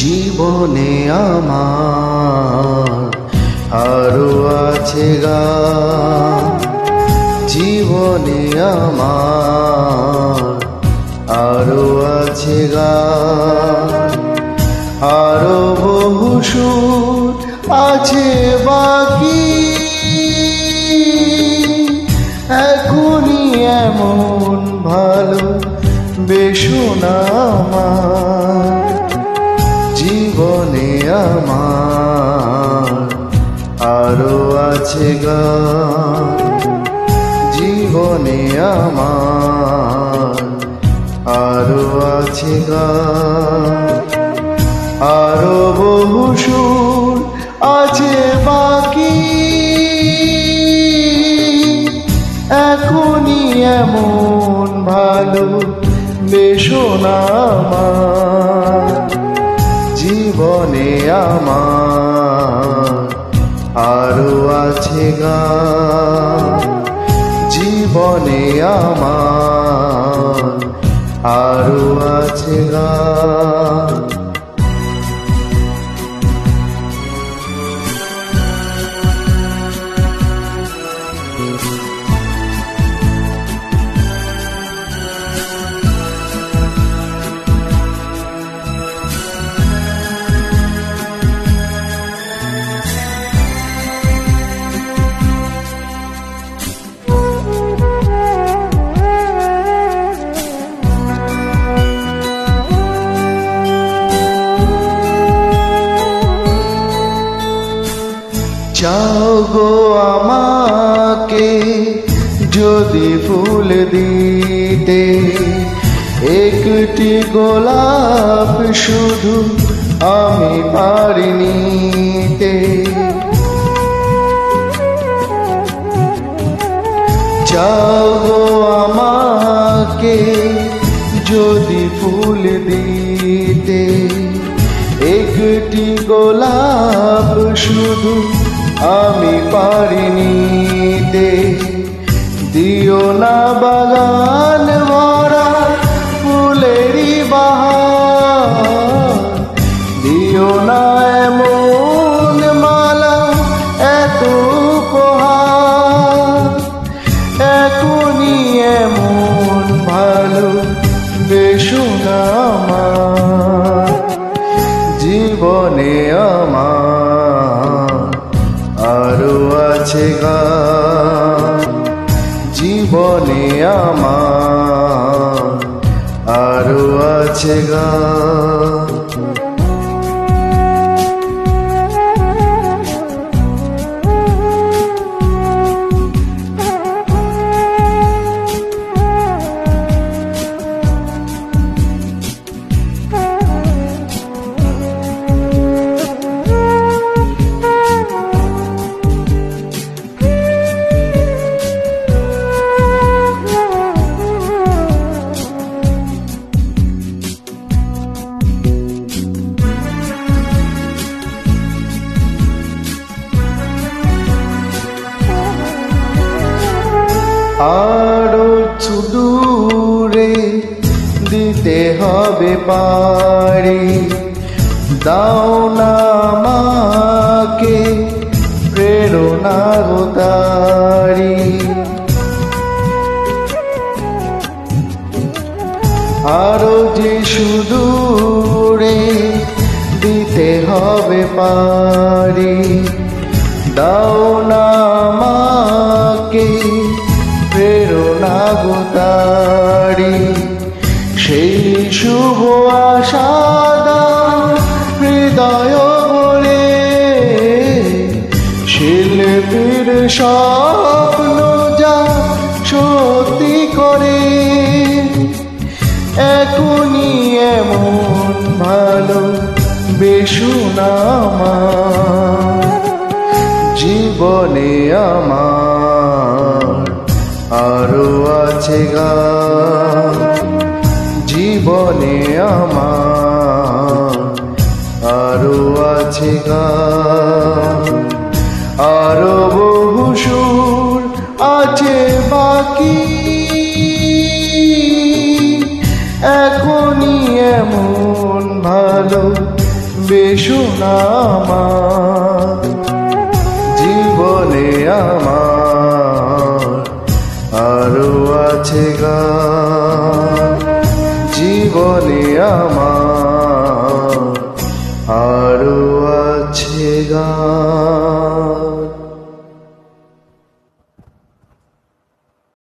জীবনে আমার আরো আছে গান, জীবনে আমার আরো আছে গান, আরো বহু সুর আছে বাকি, এখনই এমন ভালো বেশো না আমার। জীবনে আমার আরো আছে গান, জীবনে আমার আরো আছে গান, আরো বহু সুর আছে বাকি, এখনই এমন ভালো বেশো না আমার। জীবনে আমার আরো আছে গান, জীবনে আমার আরো আছে গান। চাও গো আমাকে যদি ফুল দিতে, একটি গোলাপ শুধু আমি পারি নিতে। চাও গো আমাকে যদি ফুল দিতে, একটি গোলাপ শুধু আমি পারি নিতে। দিও না বাগান ভরা ফুলেরই বাহার, দিও না এমন মালা এত উপহার, এখনই এমন ভালো বেশো না আমার। জীবনে আমার আরো আছে গান, জীবনে আমার আরো আছে গান। আরো দূরে দিতে হবে পারি, দাও না আমাকে প্রেরণা গো তারি। আরো যে সুদূরে দিতে হবে পারি, দাও না আমাকে প্রেরণা গো তারি। সেই শুভ আশা দাও হৃদয় বলে, স্বপ্ন যা সত্যি করে এখনই এমন ভালো বেশুনা আমার জীবনে আমার আরো আছে গান জীবনে আমার আরো আছে গান আরো বহু সুর আছে বাকি এখনই এমন ভালো বেশুনা আমার জীবনে আমার আরো আছে গান জীবনে আমার আরো আছে গান।